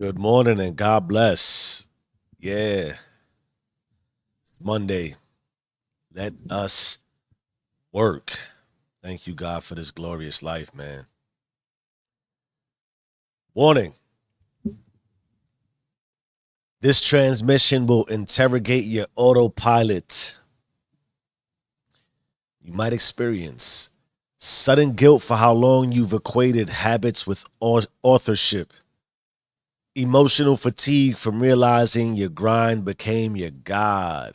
Good morning and God bless. Yeah, Monday. Let us work. Thank you, God, for this glorious life, man. Warning. This transmission will interrogate your autopilot. You might experience sudden guilt for how long you've equated habits with authorship, emotional fatigue from realizing your grind became your God,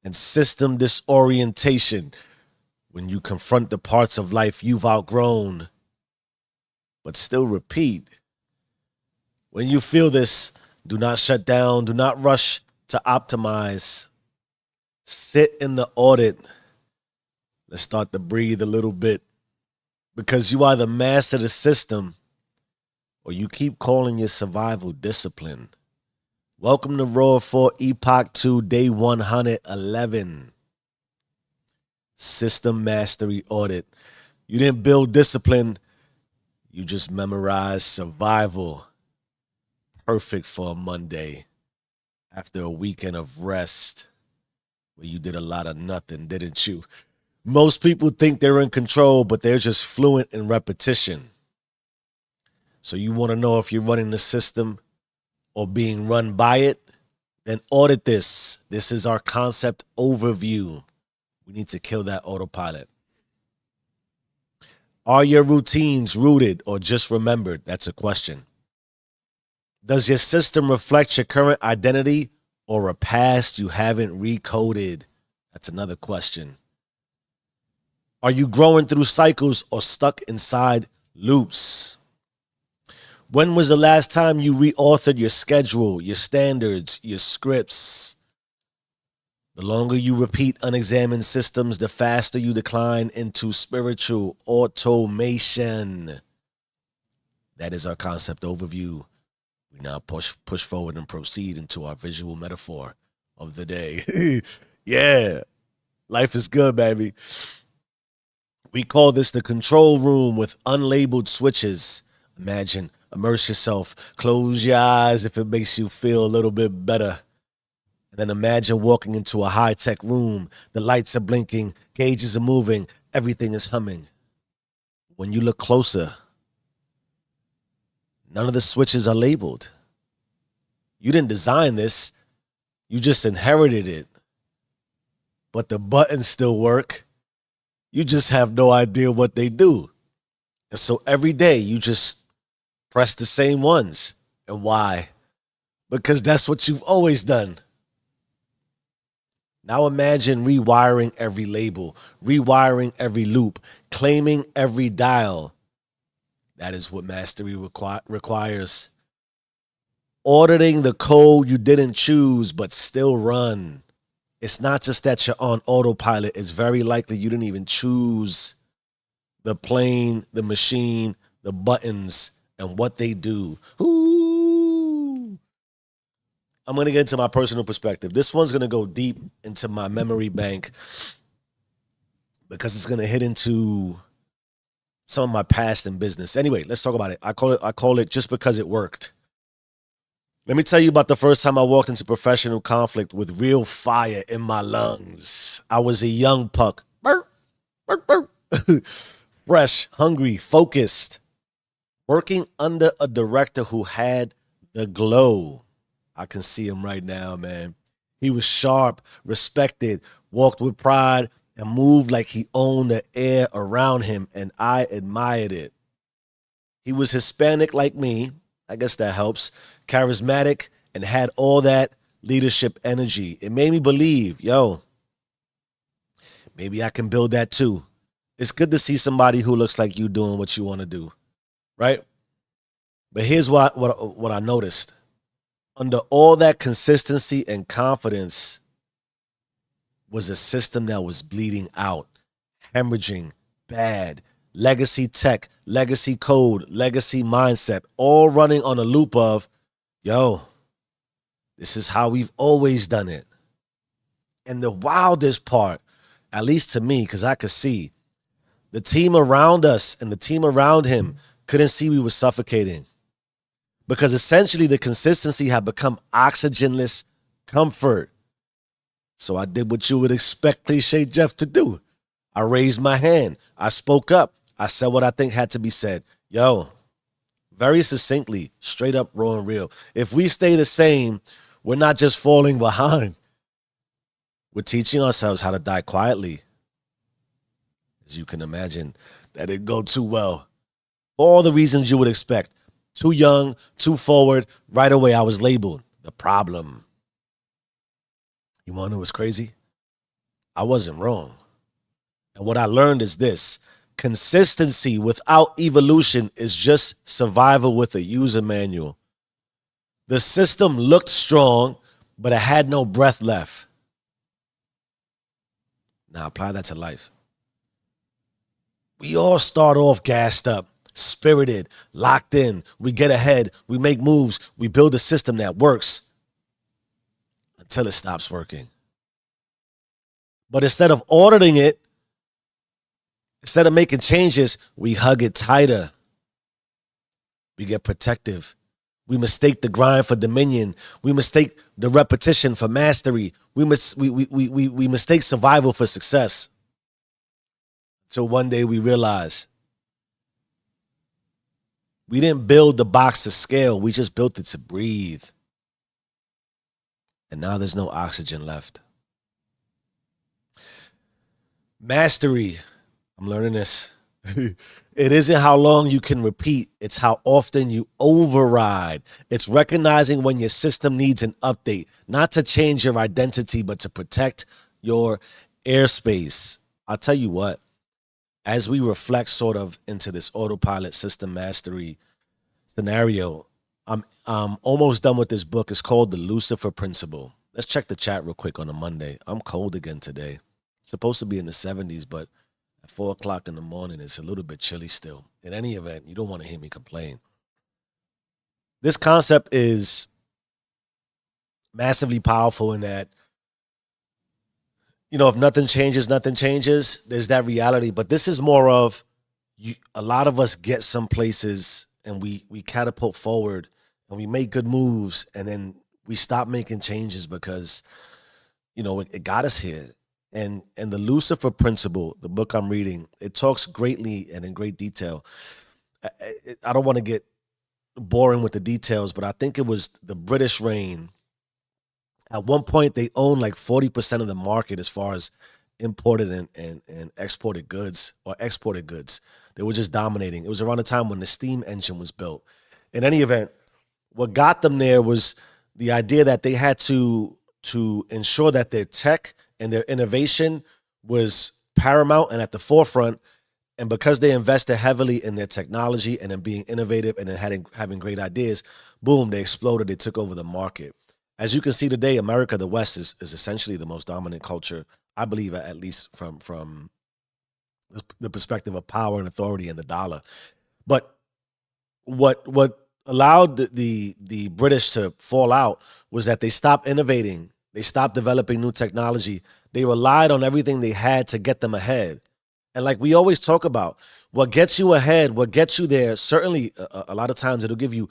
and system disorientation when you confront the parts of life you've outgrown but still repeat. When you feel this, do not shut down, do not rush to optimize. Sit in the audit. Let's start to breathe a little bit because you are the master of the system or you keep calling your survival discipline. Welcome to Raw for Epoch 2, day 111. System Mastery Audit. You didn't build discipline, you just memorized survival. Perfect for a Monday after a weekend of rest where you did a lot of nothing, didn't you? Most people think they're in control, but they're just fluent in repetition. So you want to know if you're running the system or being run by it? Then audit this. This is our concept overview. We need to kill that autopilot. Are your routines rooted or just remembered? That's a question. Does your system reflect your current identity or a past you haven't recoded? That's another question. Are you growing through cycles or stuck inside loops? When was the last time you reauthored your schedule, your standards, your scripts? The longer you repeat unexamined systems, the faster you decline into spiritual automation. That is our concept overview. We now push forward and proceed into our visual metaphor of the day. Yeah, life is good, baby. We call this the control room with unlabeled switches. Imagine, immerse yourself, close your eyes if it makes you feel a little bit better. And then imagine walking into a high-tech room. The lights are blinking, gauges are moving, everything is humming. When you look closer, none of the switches are labeled. You didn't design this, you just inherited it. But the buttons still work. You just have no idea what they do. And so every day you just press the same ones. And why? Because that's what you've always done. Now imagine rewiring every label, rewiring every loop, claiming every dial. That is what mastery requires. Auditing the code you didn't choose but still run. It's not just that you're on autopilot. It's very likely you didn't even choose the plane, the machine, the buttons, and what they do. Ooh. I'm going to get into my personal perspective. This one's going to go deep into my memory bank because it's going to hit into some of my past in business. Anyway, let's talk about it. I call it just because it worked. Let me tell you about the first time I walked into professional conflict with real fire in my lungs. I was a young puck. Burp, burp, burp. Fresh, hungry, focused, working under a director who had the glow. I can see him right now, man. He was sharp, respected, walked with pride, and moved like he owned the air around him, and I admired it. He was Hispanic like me. I guess that helps. Charismatic and had all that leadership energy. It made me believe, maybe I can build that too. It's good to see somebody who looks like you doing what you want to do, right? But here's what I noticed. Under all that consistency and confidence was a system that was bleeding out, hemorrhaging, bad, legacy tech, legacy code, legacy mindset, all running on a loop of, this is how we've always done it. And the wildest part, at least to me, because I could see, the team around us and the team around him couldn't see we were suffocating because essentially the consistency had become oxygenless comfort. So I did what you would expect Cliche Jeff to do. I raised my hand. I spoke up. I said what I think had to be said. Yo, very succinctly, straight up, raw and real. If we stay the same, we're not just falling behind. We're teaching ourselves how to die quietly. As you can imagine, that didn't go too well. For all the reasons you would expect. Too young, too forward. Right away, I was labeled the problem. You want to know what's crazy? I wasn't wrong. And what I learned is this. Consistency without evolution is just survival with a user manual. The system looked strong, but it had no breath left. Now apply that to life. We all start off gassed up, spirited, locked in. We get ahead. We make moves. We build a system that works until it stops working. But instead of auditing it, instead of making changes, we hug it tighter. We get protective. We mistake the grind for dominion. We mistake the repetition for mastery. We mistake survival for success. Until one day we realize we didn't build the box to scale. We just built it to breathe. And now there's no oxygen left. Mastery. I'm learning this. It isn't how long you can repeat. It's how often you override. It's recognizing when your system needs an update, not to change your identity, but to protect your airspace. I'll tell you what, as we reflect sort of into this autopilot system mastery scenario, I'm almost done with this book. It's called The Lucifer Principle. Let's check the chat real quick on a Monday. I'm cold again today. It's supposed to be in the 70s, but at 4 o'clock in the morning, it's a little bit chilly still. In any event, you don't want to hear me complain. This concept is massively powerful in that, you know, if nothing changes, nothing changes. There's that reality. But this is more of a lot of us get some places and we catapult forward and we make good moves and then we stop making changes because, you know, it got us here. And the Lucifer Principle, the book I'm reading, it talks greatly and in great detail. I don't want to get boring with the details, but I think it was the British reign. At one point, they owned like 40% of the market as far as imported and exported goods or exported goods. They were just dominating. It was around the time when the steam engine was built. In any event, what got them there was the idea that they had to ensure that their tech and their innovation was paramount and at the forefront. And because they invested heavily in their technology and in being innovative and in having great ideas, boom, they exploded. They took over the market. As you can see today, America, the West, is essentially the most dominant culture, I believe, at least from the perspective of power and authority and the dollar. But what allowed the British to fall out was that they stopped innovating. They stopped developing new technology. They relied on everything they had to get them ahead. And like we always talk about, what gets you ahead, what gets you there, certainly a lot of times it'll give you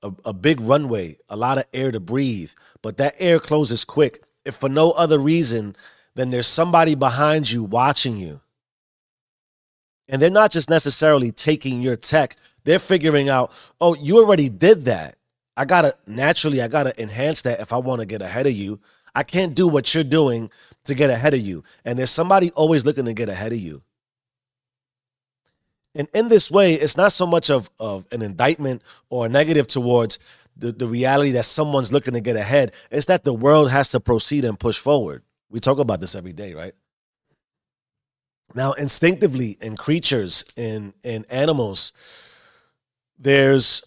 a big runway, a lot of air to breathe. But that air closes quick, if for no other reason than there's somebody behind you watching you. And they're not just necessarily taking your tech. They're figuring out, oh, you already did that. I got to enhance that if I want to get ahead of you. I can't do what you're doing to get ahead of you. And there's somebody always looking to get ahead of you. And in this way, it's not so much of an indictment or a negative towards the reality that someone's looking to get ahead. It's that the world has to proceed and push forward. We talk about this every day, right? Now, instinctively in creatures, in animals,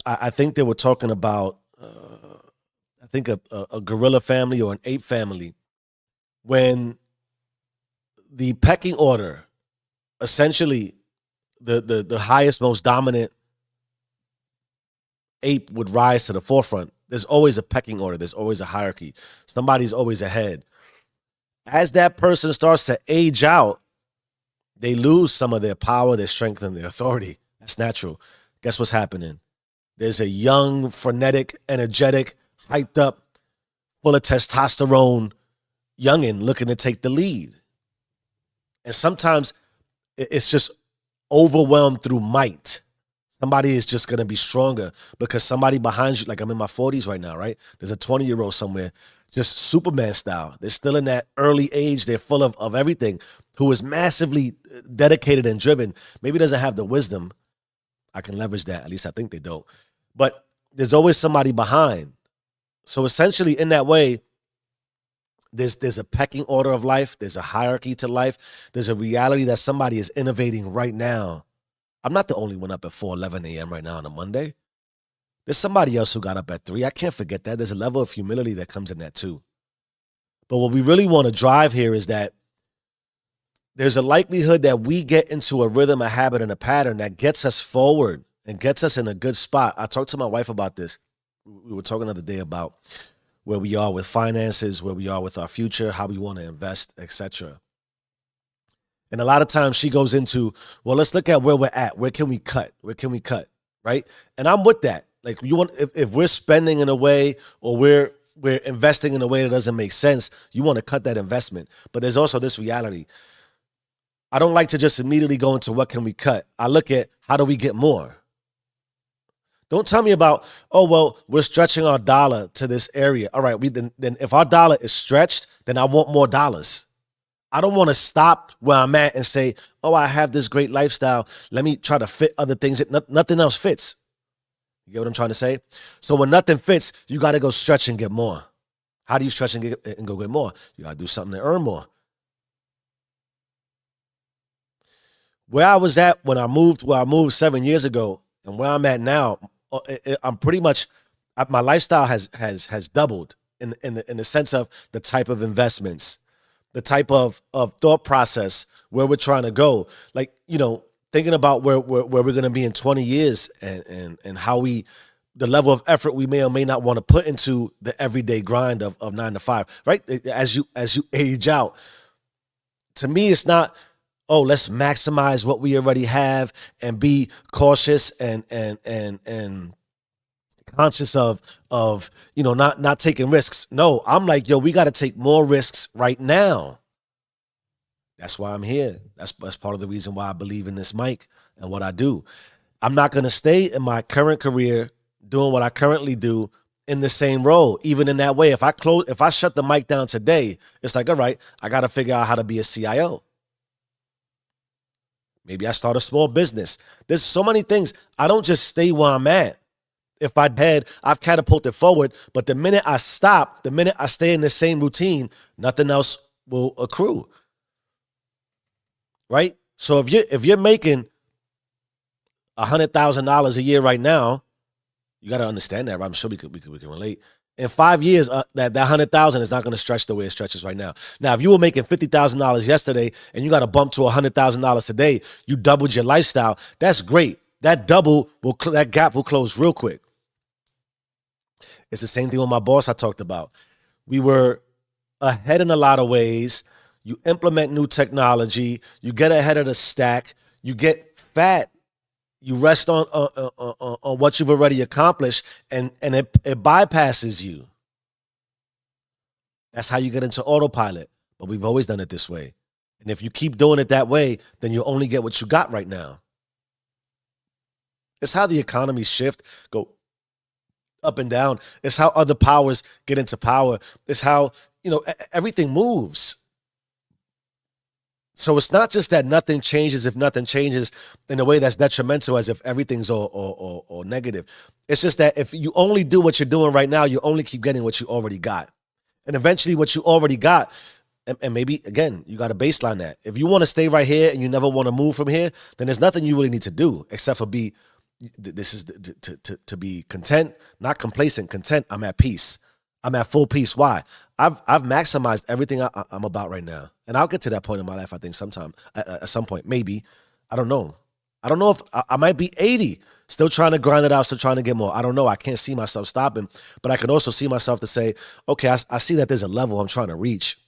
I think they were talking about, I think a gorilla family or an ape family, when the pecking order, essentially the highest, most dominant ape would rise to the forefront. There's always a pecking order. There's always a hierarchy. Somebody's always ahead. As that person starts to age out, they lose some of their power, their strength, and their authority. That's natural. Guess what's happening? There's a young, frenetic, energetic, hyped up, full of testosterone youngin looking to take the lead. And sometimes it's just overwhelmed through might. Somebody is just going to be stronger because somebody behind you, like I'm in my 40s right now, right? There's a 20-year-old somewhere, just Superman style. They're still in that early age. They're full of everything, who is massively dedicated and driven. Maybe doesn't have the wisdom. I can leverage that. At least I think they don't. But there's always somebody behind. So essentially, in that way, there's a pecking order of life. There's a hierarchy to life. There's a reality that somebody is innovating right now. I'm not the only one up at 4:11 a.m. right now on a Monday. There's somebody else who got up at 3. I can't forget that. There's a level of humility that comes in that too. But what we really want to drive here is that there's a likelihood that we get into a rhythm, a habit, and a pattern that gets us forward and gets us in a good spot. I talked to my wife about this. We were talking the other day about where we are with finances, where we are with our future, how we want to invest, etc. And a lot of times she goes into, well, let's look at where we're at. Where can we cut? Where can we cut? Right? And I'm with that. Like, you want, if we're spending in a way, or we're investing in a way that doesn't make sense, you want to cut that investment. But there's also this reality. I don't like to just immediately go into what can we cut. I look at how do we get more. Don't tell me about, oh, well, we're stretching our dollar to this area. All right, then if our dollar is stretched, then I want more dollars. I don't want to stop where I'm at and say, oh, I have this great lifestyle. Let me try to fit other things. Nothing else fits. You get what I'm trying to say? So when nothing fits, you got to go stretch and get more. How do you stretch and go get more? You got to do something to earn more. Where I was at when I moved 7 years ago, and where I'm at now, I'm pretty much, my lifestyle has doubled in the sense of the type of investments, the type of thought process, where we're trying to go. Like, thinking about where we're going to be in 20 years and how the level of effort we may or may not want to put into the everyday grind of 9 to 5, right? As you age out, to me, it's not, oh, let's maximize what we already have and be cautious and conscious of not taking risks. No, I'm like, yo, we got to take more risks right now. That's why I'm here. That's part of the reason why I believe in this mic and what I do. I'm not going to stay in my current career doing what I currently do in the same role, even in that way. If I shut the mic down today, it's like, all right, I got to figure out how to be a CIO. Maybe I start a small business. There's so many things. I don't just stay where I'm at. If I've catapulted forward, but the minute I stop, the minute I stay in the same routine, nothing else will accrue. Right? So if you're making $100,000 a year right now, you got to understand that, right? I'm sure we can relate. In 5 years, that 100,000 is not going to stretch the way it stretches right now. Now, if you were making $50,000 yesterday and you got to bump to $100,000 today, you doubled your lifestyle. That's great. That gap will close real quick. It's the same thing with my boss I talked about. We were ahead in a lot of ways. You implement new technology. You get ahead of the stack. You get fat. You rest on what you've already accomplished, and it bypasses you. That's how you get into autopilot. But we've always done it this way. And if you keep doing it that way, then you only get what you got right now. It's how the economies shift, go up and down. It's how other powers get into power. It's how, everything moves. So it's not just that nothing changes if nothing changes in a way that's detrimental, as if everything's all negative. It's just that if you only do what you're doing right now, you only keep getting what you already got. And eventually what you already got, and maybe, again, you got to baseline that. If you want to stay right here and you never want to move from here, then there's nothing you really need to do except for to be content, not complacent, content. I'm at peace. I'm at full peace. Why? I've maximized everything I'm about right now. And I'll get to that point in my life, I think, at some point, maybe. I don't know. I don't know if I might be 80, still trying to grind it out, still trying to get more. I don't know. I can't see myself stopping, but I can also see myself to say, okay, I see that there's a level I'm trying to reach.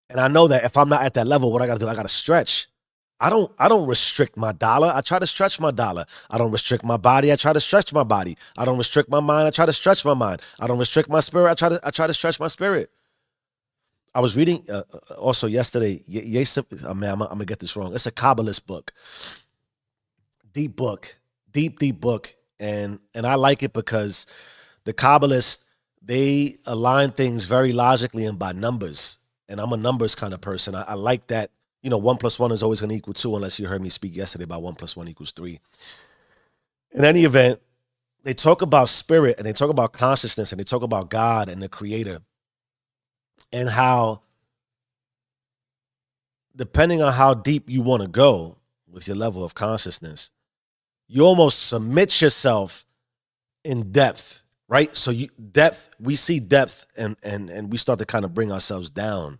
And I know that if I'm not at that level, what I got to do, I got to stretch. I don't restrict my dollar. I try to stretch my dollar. I don't restrict my body. I try to stretch my body. I don't restrict my mind. I try to stretch my mind. I don't restrict my spirit. I try to stretch my spirit. I was reading also yesterday. Man, I'm gonna get this wrong. It's a Kabbalist book, deep book, deep book, and I like it because the Kabbalists, they align things very logically and by numbers. And I'm a numbers kind of person. I like that. 1+1 is always going to equal 2, unless you heard me speak yesterday about 1+1 equals 3. In any event, they talk about spirit and they talk about consciousness and they talk about God and the creator, and how, depending on how deep you want to go with your level of consciousness, you almost submit yourself in depth, right? So we see depth, and we start to kind of bring ourselves down.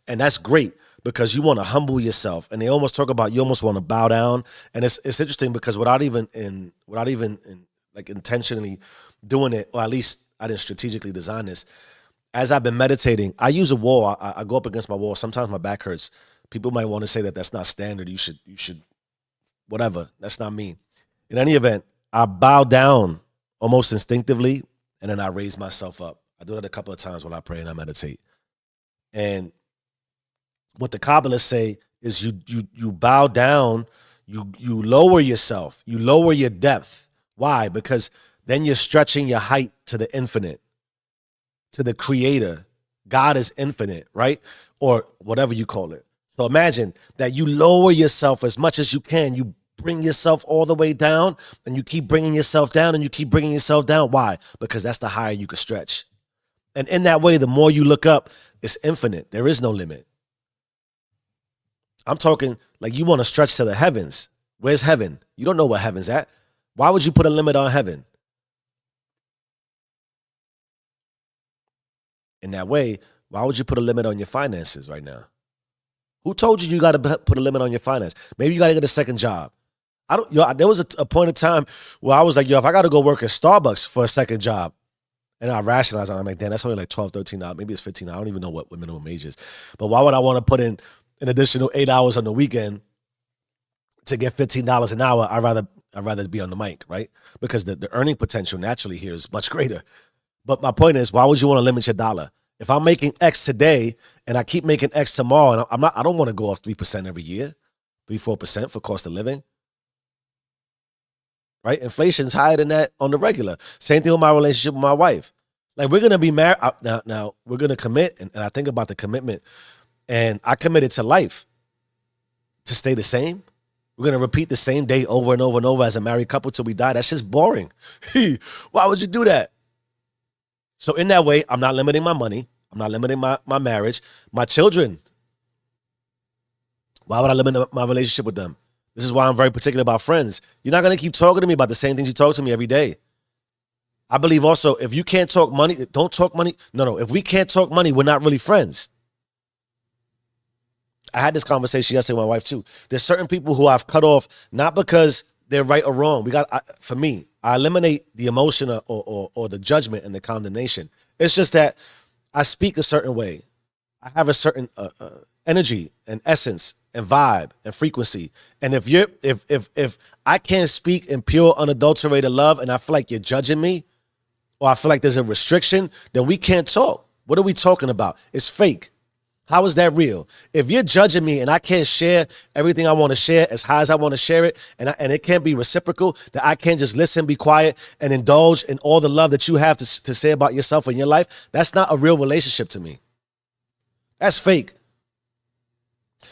And that's great, because you want to humble yourself. And they almost talk about, you almost want to bow down. And it's interesting, because without even like intentionally doing it, or at least I didn't strategically design this, as I've been meditating, I use a wall. I go up against my wall. Sometimes my back hurts. People might want to say that that's not standard. You should, whatever. That's not me. In any event, I bow down almost instinctively, and then I raise myself up. I do that a couple of times when I pray and I meditate. And what the Kabbalists say is you bow down, you lower yourself, you lower your depth. Why? Because then you're stretching your height to the infinite, to the creator. God is infinite, right? Or whatever you call it. So imagine that you lower yourself as much as you can. You bring yourself all the way down, and you keep bringing yourself down, and you keep bringing yourself down. Why? Because that's the higher you can stretch. And in that way, the more you look up, it's infinite. There is no limit. I'm talking like you want to stretch to the heavens. Where's heaven? You don't know where heaven's at. Why would you put a limit on heaven? In that way, why would you put a limit on your finances right now? Who told you got to put a limit on your finance? Maybe you got to get a second job. There was a point in time where I was like, if I got to go work at Starbucks for a second job, and I rationalized, I'm like, damn, that's only like $12, $13. Maybe it's $15. I don't even know what minimum wage is. But why would I want to put in an additional 8 hours on the weekend to get $15 an hour? I'd rather be on the mic, right? Because the earning potential naturally here is much greater. But my point is, why would you want to limit your dollar? If I'm making X today and I keep making X tomorrow, and I don't want to go off 3% every year, 3-4% for cost of living, right? Inflation's higher than that on the regular. Same thing with my relationship with my wife. Like, we're going to be married. Now we're going to commit, and I think about the commitment, and I committed to life to stay the same. We're going to repeat the same day over and over and over as a married couple till we die. That's just boring. Why would you do that? So in that way, I'm not limiting my money. I'm not limiting my marriage, my children. Why would I limit my relationship with them? This is why I'm very particular about friends. You're not going to keep talking to me about the same things you talk to me every day. I believe also, if you can't talk money, don't talk money. No. If we can't talk money, we're not really friends. I had this conversation yesterday with my wife too. There's certain people who I've cut off, not because they're right or wrong. For me, I eliminate the emotion or the judgment and the condemnation. It's just that I speak a certain way. I have a certain energy and essence and vibe and frequency. And if I can't speak in pure, unadulterated love, and I feel like you're judging me, or I feel like there's a restriction, then we can't talk. What are we talking about? It's fake. How is that real? If you're judging me and I can't share everything I want to share as high as I want to share it, and it can't be reciprocal, that I can't just listen, be quiet, and indulge in all the love that you have to say about yourself and your life, that's not a real relationship to me. That's fake.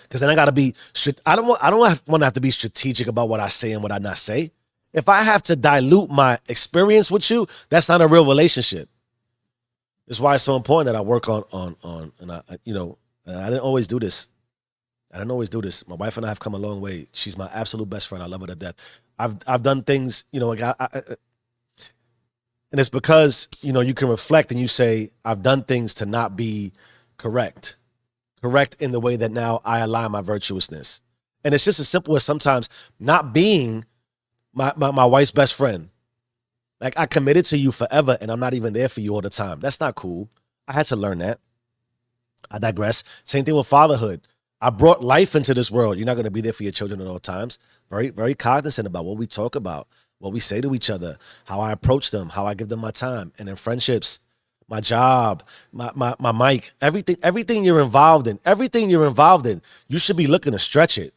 Because then I got to be, I don't want to have to be strategic about what I say and what I not say. If I have to dilute my experience with you, that's not a real relationship. That's why it's so important that I work on and I didn't always do this. My wife and I have come a long way. She's my absolute best friend. I love her to death. I've done things, and it's because, you can reflect and you say, I've done things to not be correct in the way that now I align my virtuousness. And it's just as simple as sometimes not being my wife's best friend. Like, I committed to you forever and I'm not even there for you all the time. That's not cool. I had to learn that. I digress. Same thing with fatherhood. I brought life into this world. You're not going to be there for your children at all times. Very, very cognizant about what we talk about, what we say to each other, how I approach them, how I give them my time. And in friendships, my job, my mic, everything you're involved in, you should be looking to stretch it.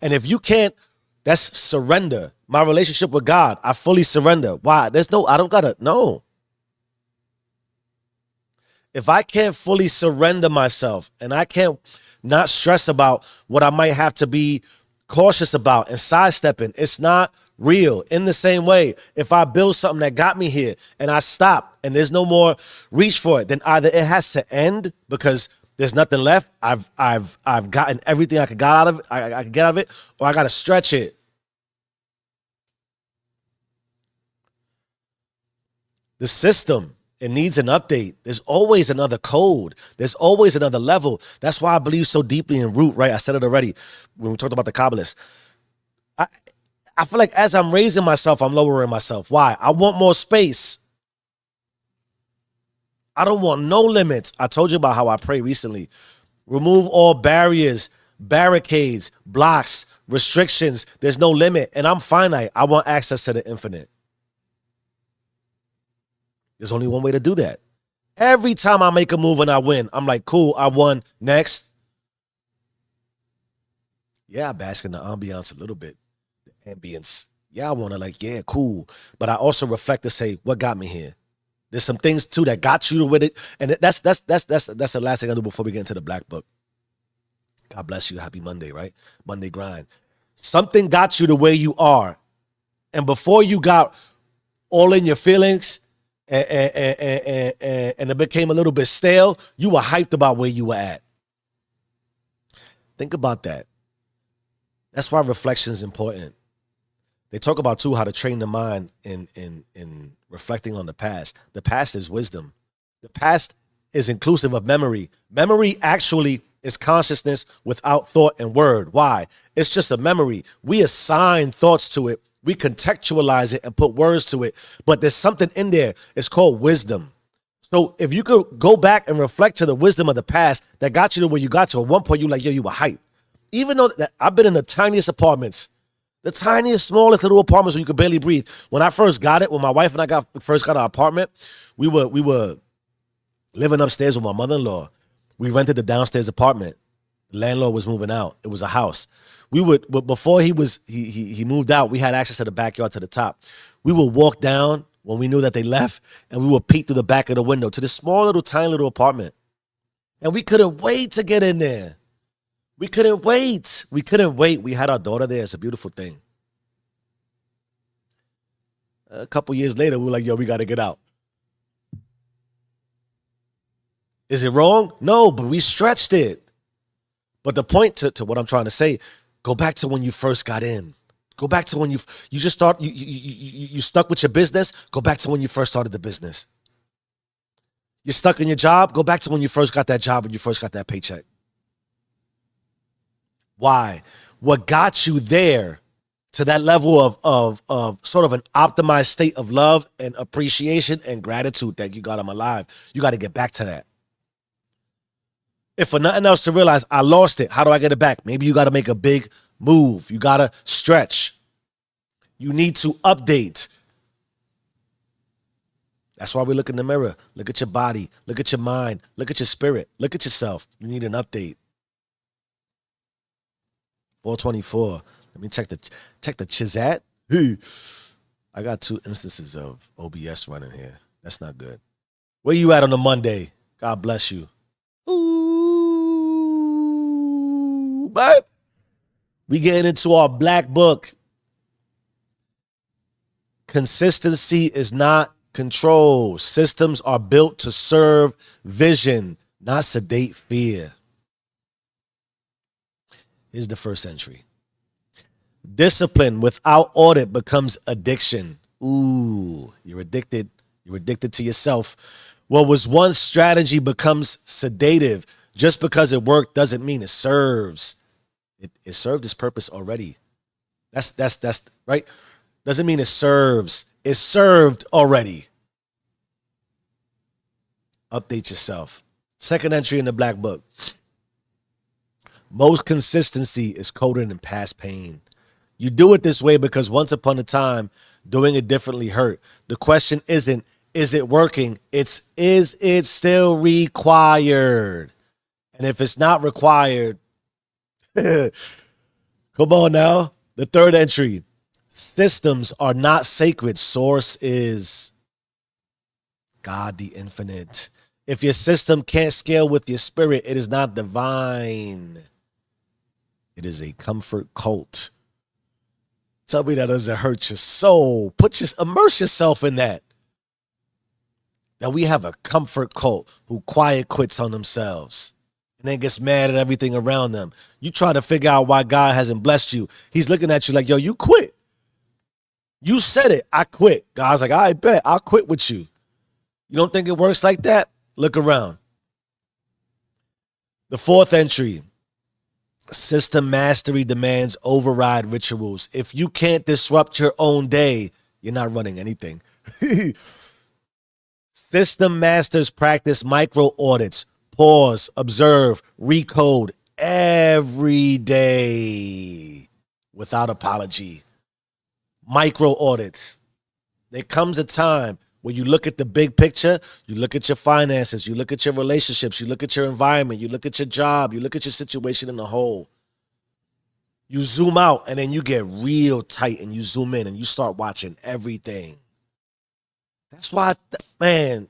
And if you can't, that's surrender. My relationship with God, I fully surrender. Why? I don't gotta, no. If I can't fully surrender myself and I can't not stress about what I might have to be cautious about and sidestepping, it's not real. In the same way, if I build something that got me here and I stop and there's no more reach for it, then either it has to end because there's nothing left. I've gotten everything I could get out of it. I could get out of it, or I got to stretch it. The system, it needs an update. There's always another code. There's always another level. That's why I believe so deeply in root, right? I said it already when we talked about the Kabbalists. I feel like as I'm raising myself, I'm lowering myself. Why? I want more space. I don't want no limits. I told you about how I pray recently. Remove all barriers, barricades, blocks, restrictions. There's no limit. And I'm finite. I want access to the infinite. There's only one way to do that. Every time I make a move and I win, I'm like, cool, I won. Next. Yeah, I bask in the ambiance a little bit. The ambience. Yeah, I want to like, yeah, cool. But I also reflect to say, what got me here? There's some things too that got you with it. And that's the last thing I do before we get into the black book. God bless you. Happy Monday, right? Monday grind. Something got you to where you are. And before you got all in your feelings and it became a little bit stale, you were hyped about where you were at. Think about that. That's why reflection is important. They talk about too how to train the mind in reflecting on the past. The past is wisdom. The past is inclusive of memory. Memory actually is consciousness without thought and word. Why? It's just a memory. We assign thoughts to it. We contextualize it and put words to it. But there's something in there. It's called wisdom. So if you could go back and reflect to the wisdom of the past that got you to where you got to, at one point you like, yo, you were hyped. Even though that I've been in the tiniest apartments, the tiniest, smallest little apartments where you could barely breathe. When I first got it, when my wife and I first got our apartment, we were living upstairs with my mother-in-law. We rented the downstairs apartment. The landlord was moving out. It was a house. Before he moved out, we had access to the backyard to the top. We would walk down when we knew that they left, and we would peek through the back of the window to this small little, tiny little apartment. And we couldn't wait to get in there. We couldn't wait. We had our daughter there. It's a beautiful thing. A couple years later, we were like, yo, we got to get out. Is it wrong? No, but we stretched it. But the point to what I'm trying to say, go back to when you first got in. Go back to when you just start, you stuck with your business. Go back to when you first started the business. You're stuck in your job. Go back to when you first got that job, when you first got that paycheck. Why? What got you there to that level of sort of an optimized state of love and appreciation and gratitude? Thank you, God, I'm alive. You got to get back to that. If for nothing else, to realize I lost it, how do I get it back? Maybe you got to make a big move. You got to stretch. You need to update. That's why we look in the mirror. Look at your body. Look at your mind. Look at your spirit. Look at yourself. You need an update. 424. Let me check the Chizat. I got 2 instances of OBS running here. That's not good. Where you at on a Monday? God bless you. Ooh, but we getting into our black book. Consistency is not control. Systems are built to serve vision, not sedate fear. Here's the first entry. Discipline without audit becomes addiction. Ooh, you're addicted. You're addicted to yourself. What was once strategy becomes sedative. Just because it worked doesn't mean it serves. It served its purpose already. That's right. Doesn't mean it serves. It served already. Update yourself. Second entry in the black book. Most consistency is coded in past pain. You do it this way because once upon a time, doing it differently hurt. The question isn't, is it working? It's, is it still required? And if it's not required, come on now. The third entry, systems are not sacred. Source is God, the infinite. If your system can't scale with your spirit, it is not divine. It is a comfort cult. Tell me that doesn't hurt your soul. Immerse yourself in that. That we have a comfort cult who quiet quits on themselves and then gets mad at everything around them. You try to figure out why God hasn't blessed you. He's looking at you like, yo, you quit. You said it. I quit. God's like, I bet I'll quit with you. You don't think it works like that? Look around. The fourth entry. System mastery demands override rituals. If you can't disrupt your own day, you're not running anything. System masters practice micro audits, pause, observe, recode every day without apology. Micro audits. There comes a time when you look at the big picture, you look at your finances, you look at your relationships, you look at your environment, you look at your job, you look at your situation in the whole. You zoom out and then you get real tight and you zoom in and you start watching everything. That's why, man,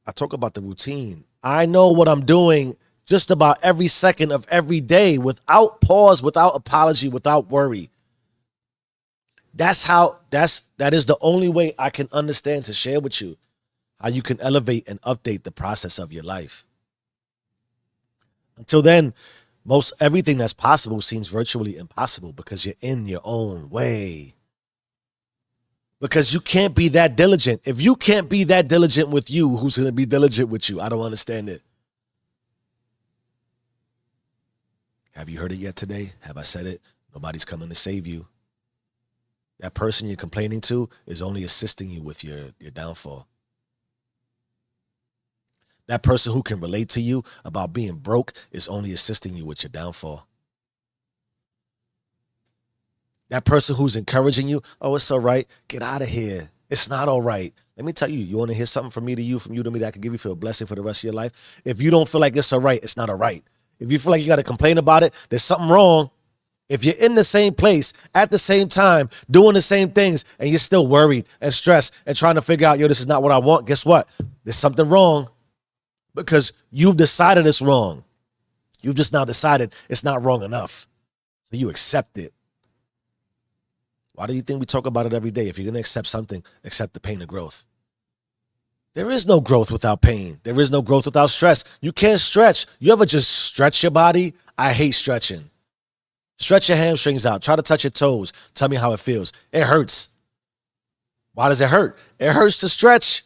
I talk about the routine. I know what I'm doing just about every second of every day without pause, without apology, without worry. That is the only way I can understand to share with you how you can elevate and update the process of your life. Until then, most everything that's possible seems virtually impossible because you're in your own way. Because you can't be that diligent. If you can't be that diligent with you, who's going to be diligent with you? I don't understand it. Have you heard it yet today? Have I said it? Nobody's coming to save you. That person you're complaining to is only assisting you with your downfall. That person who can relate to you about being broke is only assisting you with your downfall. That person who's encouraging you, oh, it's all right. Get out of here. It's not all right. Let me tell you, you want to hear something from me to you, from you to me that I can give you for a blessing for the rest of your life? If you don't feel like it's all right, it's not all right. If you feel like you got to complain about it, there's something wrong. If you're in the same place at the same time, doing the same things, and you're still worried and stressed and trying to figure out, yo, this is not what I want, guess what? There's something wrong because you've decided it's wrong. You've just now decided it's not wrong enough. So you accept it. Why do you think we talk about it every day? If you're going to accept something, accept the pain of growth. There is no growth without pain. There is no growth without stress. You can't stretch. You ever just stretch your body? I hate stretching. Stretch your hamstrings out. Try to touch your toes. Tell me how it feels. It hurts. Why does it hurt? It hurts to stretch.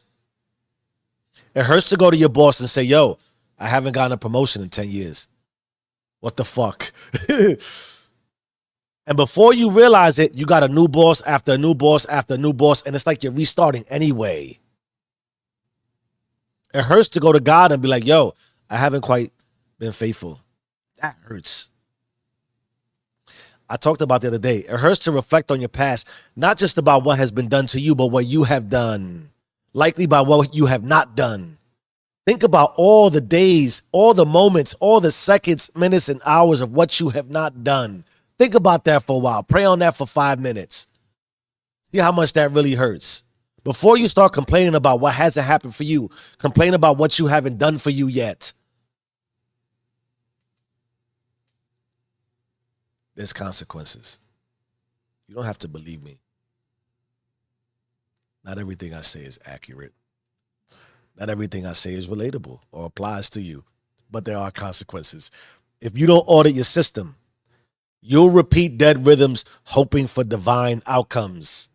It hurts to go to your boss and say, yo, I haven't gotten a promotion in 10 years. What the fuck? And before you realize it, you got a new boss after a new boss after a new boss, and it's like you're restarting anyway. It hurts to go to God and be like, yo, I haven't quite been faithful. That hurts. I talked about the other day. It hurts to reflect on your past, not just about what has been done to you, but what you have done. Likely by what you have not done. Think about all the days, all the moments, all the seconds, minutes, and hours of what you have not done. Think about that for a while. Pray on that for 5 minutes. See how much that really hurts. Before you start complaining about what hasn't happened for you, complain about what you haven't done for you yet. There's consequences. You don't have to believe me. Not everything I say is accurate. Not everything I say is relatable or applies to you, but there are consequences. If you don't audit your system, you'll repeat dead rhythms hoping for divine outcomes.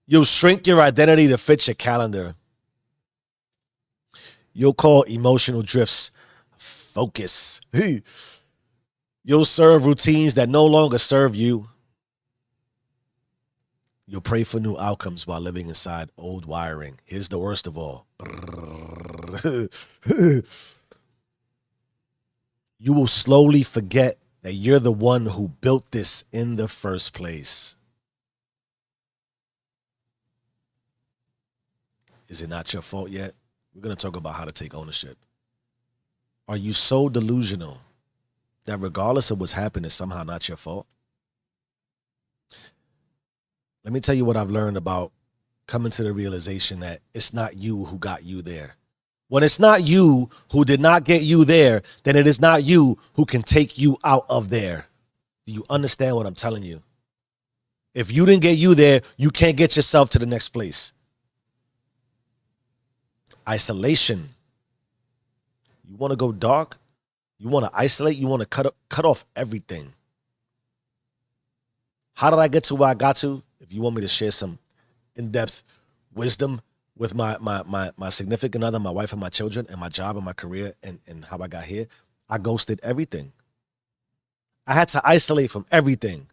You'll shrink your identity to fit your calendar. You'll call emotional drifts focus. You'll serve routines that no longer serve you. You'll pray for new outcomes while living inside old wiring. Here's the worst of all. you will slowly forget that you're the one who built this in the first place. Is it not your fault yet? We're going to talk about how to take ownership. Are you so delusional that regardless of what's happened, it's somehow not your fault? Let me tell you what I've learned about coming to the realization that it's not you who got you there. When it's not you who did not get you there, then it is not you who can take you out of there. Do you understand what I'm telling you? If you didn't get you there, you can't get yourself to the next place. Isolation. You want to go dark? You want to isolate? You want to cut off everything. How did I get to where I got to? If you want me to share some in-depth wisdom with my significant other, my wife and my children, and my job and my career and how I got here, I ghosted everything. I had to isolate from everything.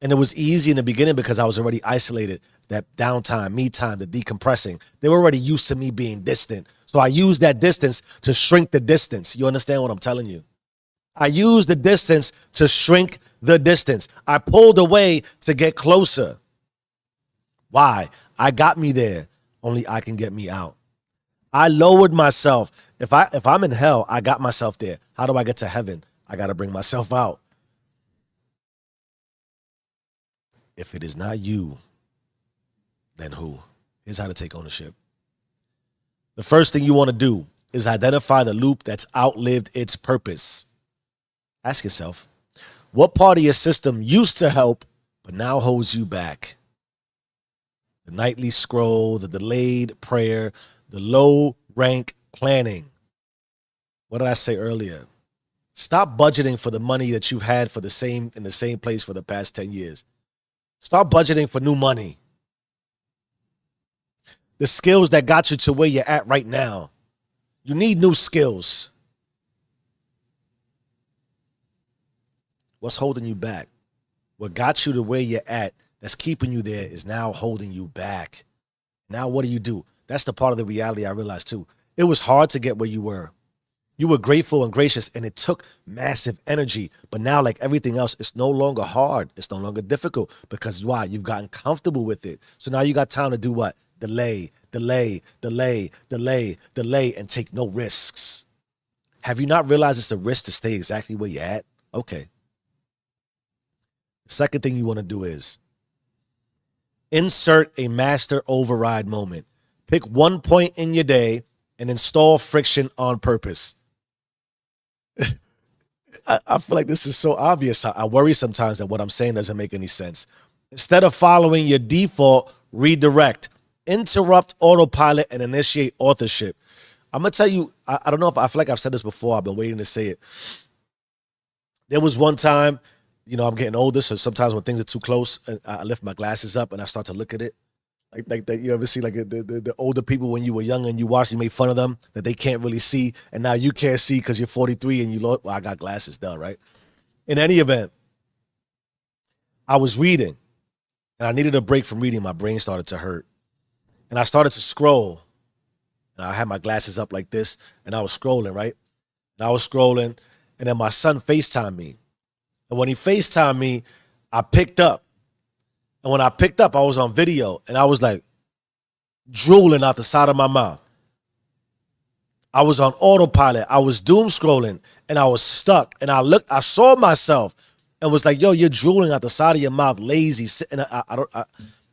And it was easy in the beginning because I was already isolated. That downtime, me time, the decompressing. They were already used to me being distant. So I used that distance to shrink the distance. You understand what I'm telling you? I used the distance to shrink the distance. I pulled away to get closer. Why? I got me there. Only I can get me out. I lowered myself. If I'm in hell, I got myself there. How do I get to heaven? I got to bring myself out. If it is not you, then who? Here's how to take ownership. The first thing you want to do is identify the loop that's outlived its purpose. Ask yourself, what part of your system used to help, but now holds you back? The nightly scroll, the delayed prayer, the low rank planning. What did I say earlier? Stop budgeting for the money that you've had in the same place for the past 10 years. Start budgeting for new money. The skills that got you to where you're at right now. You need new skills. What's holding you back? What got you to where you're at that's keeping you there is now holding you back. Now what do? That's the part of the reality I realized too. It was hard to get where you were. You were grateful and gracious, and it took massive energy. But now, like everything else, it's no longer hard. It's no longer difficult. Because why? You've gotten comfortable with it. So now you got time to do what? Delay, and take no risks. Have you not realized it's a risk to stay exactly where you're at? Okay. The second thing you want to do is insert a master override moment. Pick one point in your day and install friction on purpose. I feel like this is so obvious. I worry sometimes that what I'm saying doesn't make any sense. Instead of following your default, redirect, interrupt autopilot, and initiate authorship. I'm going to tell you, I don't know if I feel like I've said this before. I've been waiting to say it. There was one time, I'm getting older, so sometimes when things are too close, I lift my glasses up and I start to look at it. Like that, you ever see like the older people when you were young and you made fun of them that they can't really see, and now you can't see because you're 43 and well, I got glasses, duh, right? In any event, I was reading and I needed a break from reading. My brain started to hurt and I started to scroll. And I had my glasses up like this and I was scrolling, right? And I was scrolling and then my son FaceTimed me. And when he FaceTimed me, I picked up. And when I picked up, I was on video and I was like drooling out the side of my mouth. I was on autopilot. I was doom scrolling and I was stuck. And I saw myself and was like, yo, you're drooling out the side of your mouth, lazy. And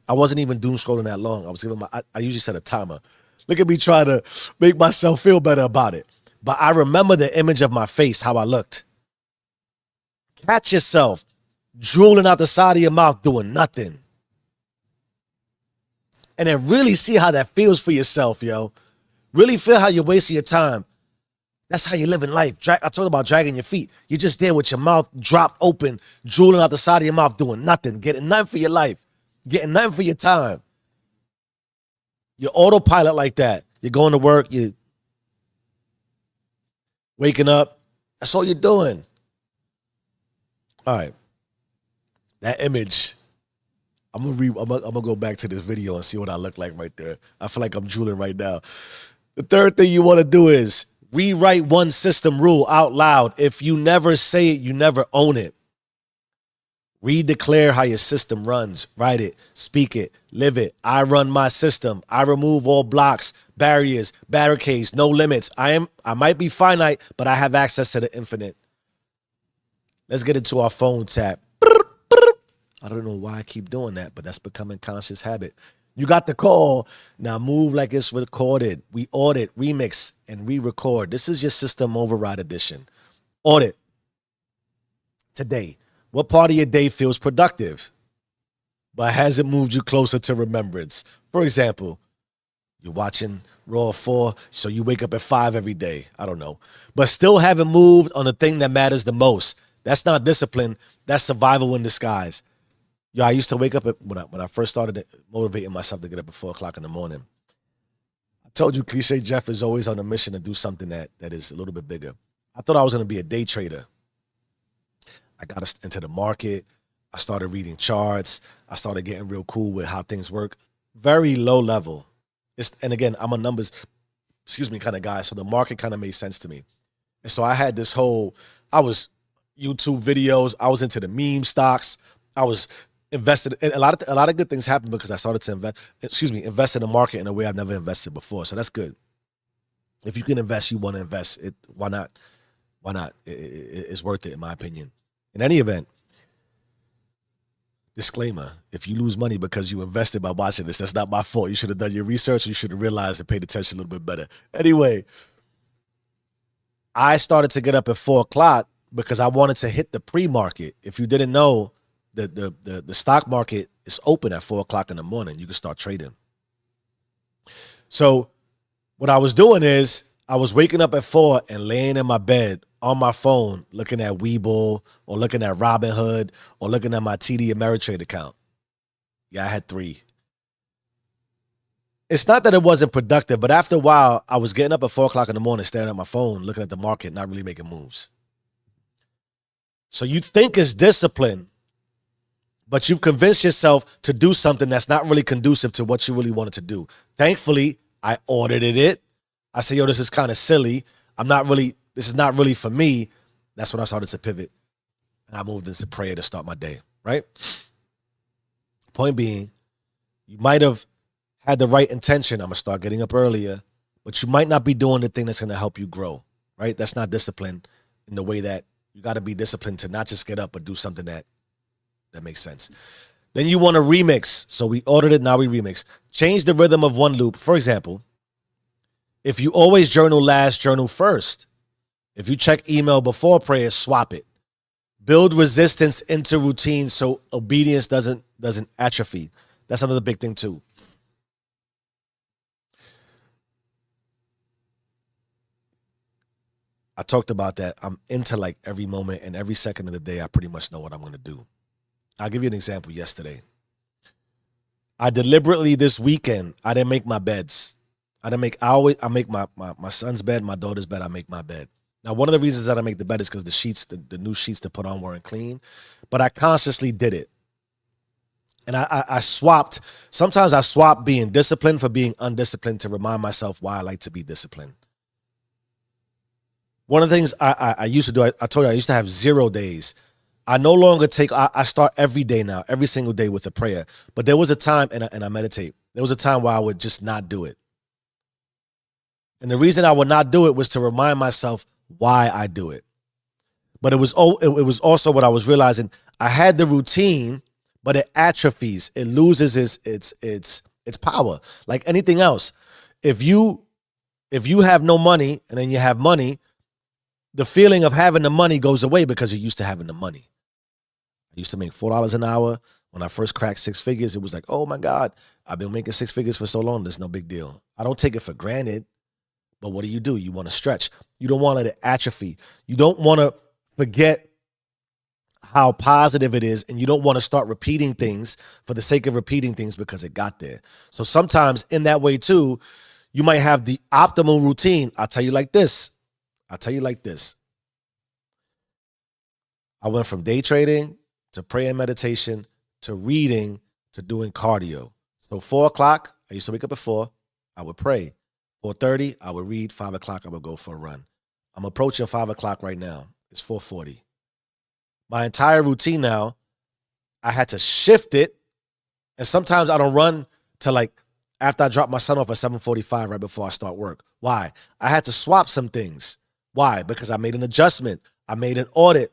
I wasn't even doom scrolling that long. I usually set a timer. Look at me trying to make myself feel better about it. But I remember the image of my face, how I looked. Catch yourself drooling out the side of your mouth doing nothing. And then really see how that feels for yourself, yo. Really feel how you're wasting your time. That's how you live in life. I talked about dragging your feet. You're just there with your mouth dropped open, drooling out the side of your mouth doing nothing, getting nothing for your life, getting nothing for your time. You're autopilot like that. You're going to work, you're waking up. That's all you're doing. All right. That image, I'm gonna go back to this video and see what I look like right there. I feel like I'm drooling right now. The third thing you want to do is Rewrite one system rule out loud. If you never say it, you never own it. Redeclare how your system runs. Write it, speak it, live it. I run my system. I remove all blocks, barriers, barricades, no limits. I might be finite, but I have access to the infinite. Let's get into our phone tap. I don't know why I keep doing that, but that's becoming conscious habit. You got the call. Now move like it's recorded. We audit, remix, and re-record. This is your system override edition. Audit. Today, what part of your day feels productive, but hasn't moved you closer to remembrance? For example, you're watching Raw 4, so you wake up at 5 every day. I don't know. But still haven't moved on the thing that matters the most. That's not discipline. That's survival in disguise. Yo, I used to wake up when I first started motivating myself to get up at 4 o'clock in the morning. I told you Cliche Jeff is always on a mission to do something that is a little bit bigger. I thought I was going to be a day trader. I got into the market. I started reading charts. I started getting real cool with how things work. Very low level. And again, I'm a numbers, kind of guy. So the market kind of made sense to me. And so I had this I was YouTube videos. I was into the meme stocks. I was invested. And a lot of good things happened because I started to invest in the market in a way I've never invested before. So that's good. If you can invest, you want to invest. Why not? Why not? It's worth it, in my opinion. In any event, disclaimer, if you lose money because you invested by watching this, that's not my fault. You should have done your research. You should have realized and paid attention a little bit better. Anyway, I started to get up at 4 o'clock because I wanted to hit the pre-market. If you didn't know, the stock market is open at 4 o'clock in the morning. You can start trading. So what I was doing is I was waking up at 4 and laying in my bed on my phone, looking at Webull or looking at Robinhood or looking at my TD Ameritrade account. Yeah, I had 3. It's not that it wasn't productive, but after a while, I was getting up at 4 o'clock in the morning, staring at my phone, looking at the market, not really making moves. So you think it's discipline, but you've convinced yourself to do something that's not really conducive to what you really wanted to do. Thankfully, I audited it. I said, yo, this is kind of silly. This is not really for me. That's when I started to pivot. And I moved into prayer to start my day, right? Point being, you might have had the right intention. I'm going to start getting up earlier, but you might not be doing the thing that's going to help you grow, right? That's not discipline in the way that you got to be disciplined to not just get up, but do something that makes sense. Then you want to remix. So we audited, now we remix. Change the rhythm of one loop. For example, if you always journal last, journal first. If you check email before prayer, swap it. Build resistance into routine so obedience doesn't atrophy. That's another big thing too. I talked about that. I'm into like every moment and every second of the day. I pretty much know what I'm going to do. I'll give you an example yesterday. I deliberately this weekend, I didn't make my beds. I make my son's bed, my daughter's bed, I make my bed. Now, one of the reasons that I make the bed is because the sheets, the new sheets to put on weren't clean, but I consciously did it. And I swapped, sometimes I swap being disciplined for being undisciplined to remind myself why I like to be disciplined. One of the things I used to do, I told you I used to have 0 days. I no longer I start every day now, every single day with a prayer. But there was a time, and I meditate, there was a time where I would just not do it. And the reason I would not do it was to remind myself why I do it. But it was also what I was realizing. I had the routine, but it atrophies. It loses its power. Like anything else. If you have no money and then you have money, the feeling of having the money goes away because you're used to having the money. I used to make $4 an hour. When I first cracked 6 figures, it was like, oh my God, I've been making 6 figures for so long. There's no big deal. I don't take it for granted. But what do? You want to stretch. You don't want to let it atrophy. You don't want to forget how positive it is, and you don't want to start repeating things for the sake of repeating things because it got there. So sometimes in that way too, you might have the optimal routine. I'll tell you like this. I went from day trading to prayer and meditation to reading to doing cardio. So 4 o'clock, I used to wake up at 4. I would pray. 4:30, I would read. 5 o'clock, I would go for a run. I'm approaching 5 o'clock right now. It's 4:40. My entire routine now, I had to shift it. And sometimes I don't run till like after I drop my son off at 7:45 right before I start work. Why? I had to swap some things. Why? Because I made an adjustment. I made an audit.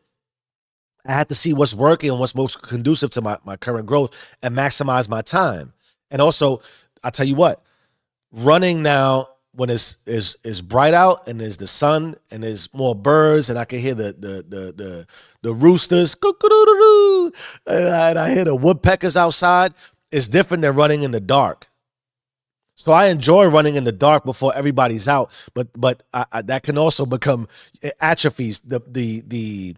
I had to see what's working and what's most conducive to my current growth and maximize my time. And also, I tell you what, running now when it's bright out and there's the sun and there's more birds and I can hear the roosters and I hear the woodpeckers outside, it's different than running in the dark. So I enjoy running in the dark before everybody's out, but that can also become, it atrophies the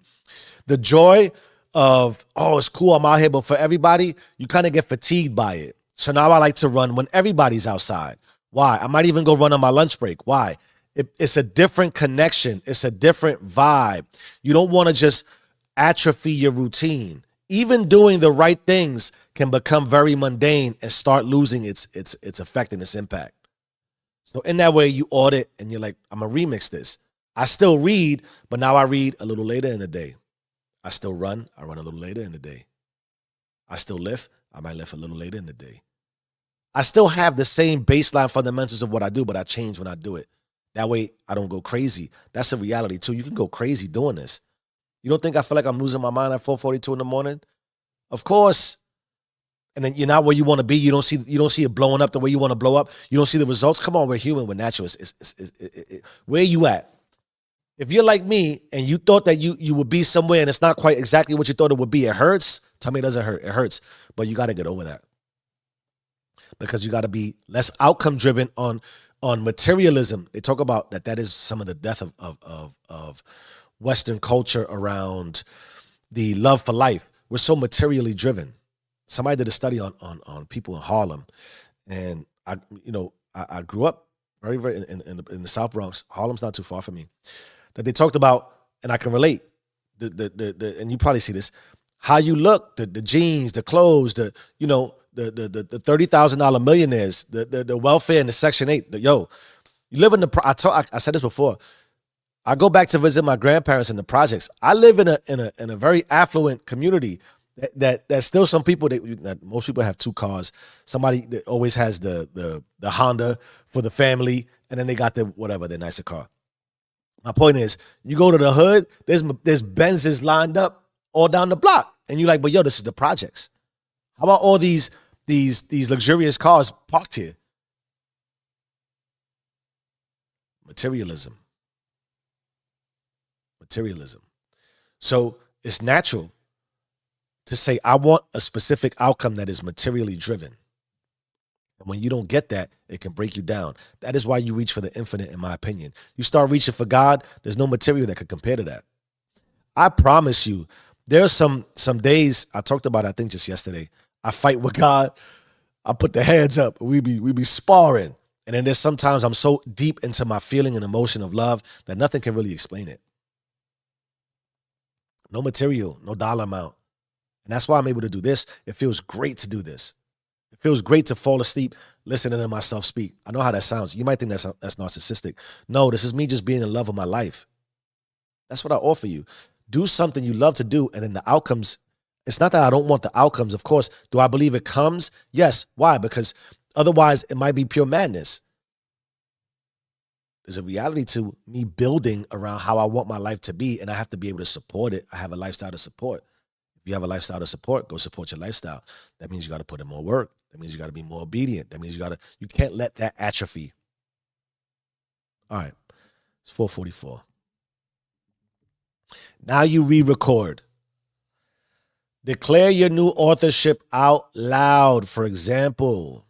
joy of, oh, it's cool, I'm out here, but for everybody, you kind of get fatigued by it. So now I like to run when everybody's outside. Why? I might even go run on my lunch break. Why? It's a different connection. It's a different vibe. You don't want to just atrophy your routine. Even doing the right things can become very mundane and start losing its effect and its impact. So in that way, you audit and you're like, I'm going to remix this. I still read, but now I read a little later in the day. I still run. I run a little later in the day. I still lift. I might lift a little later in the day. I still have the same baseline fundamentals of what I do, but I change when I do it. That way, I don't go crazy. That's a reality, too. You can go crazy doing this. You don't think I feel like I'm losing my mind at 4:42 in the morning? Of course. And then you're not where you want to be. You don't see it blowing up the way you want to blow up. You don't see the results. Come on, we're human. We're natural. Where are you at? If you're like me and you thought that you would be somewhere and it's not quite exactly what you thought it would be, it hurts. Tell me it doesn't hurt. It hurts. But you got to get over that. Because you got to be less outcome driven on materialism. They talk about that is some of the death of Western culture around the love for life. We're so materially driven. Somebody did a study on people in Harlem, and I grew up very in the South Bronx. Harlem's not too far from me. That they talked about, and I can relate. The and you probably see this, how you look, the jeans, the clothes, the $30,000 millionaires, the welfare and the Section 8. You live in I said this before. I go back to visit my grandparents in the projects. I live in a very affluent community that still some people that most people have two cars. Somebody that always has the Honda for the family, and then they got the nicer car. My point is, you go to the hood, there's Benzes lined up all down the block, and you're like, but this is the projects. How about all these luxurious cars parked here? Materialism. So it's natural to say, I want a specific outcome that is materially driven. And when you don't get that, it can break you down. That is why you reach for the infinite, in my opinion. You start reaching for God, there's no material that could compare to that. I promise you, there's some days, I talked about it, I think just yesterday, I fight with God, I put the hands up, we be sparring. And then there's sometimes I'm so deep into my feeling and emotion of love that nothing can really explain it. No material, no dollar amount. And that's why I'm able to do this. It feels great to do this. It feels great to fall asleep listening to myself speak. I know how that sounds. You might think that's narcissistic. No, this is me just being in love with my life. That's what I offer you. Do something you love to do, and then the outcomes, it's not that I don't want the outcomes, of course. Do I believe it comes? Yes. Why? Because otherwise it might be pure madness. There's a reality to me building around how I want my life to be, and I have to be able to support it. I have a lifestyle to support. If you have a lifestyle to support, go support your lifestyle. That means you got to put in more work. That means you got to be more obedient. That means you can't let that atrophy. All right. It's 4:44. Now you re-record. Declare your new authorship out loud. For example,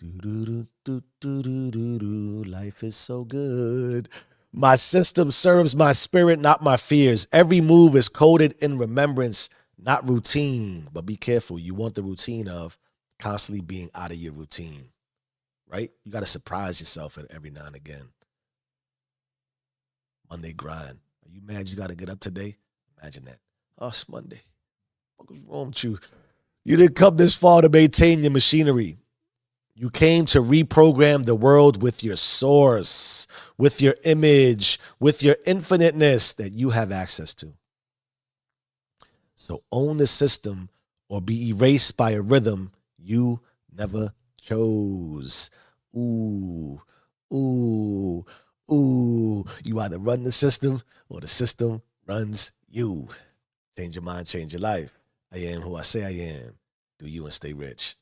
life is so good. My system serves my spirit, not my fears. Every move is coded in remembrance, not routine. But be careful. You want the routine of constantly being out of your routine, right? You got to surprise yourself every now and again. Monday grind. Are you mad you got to get up today? Imagine that. Oh, it's Monday. What was wrong with you? You didn't come this far to maintain your machinery. You came to reprogram the world with your source, with your image, with your infiniteness that you have access to. So own the system or be erased by a rhythm you never chose. Ooh, ooh, ooh. You either run the system or the system runs you. Change your mind, change your life. I am who I say I am. Do you and stay rich.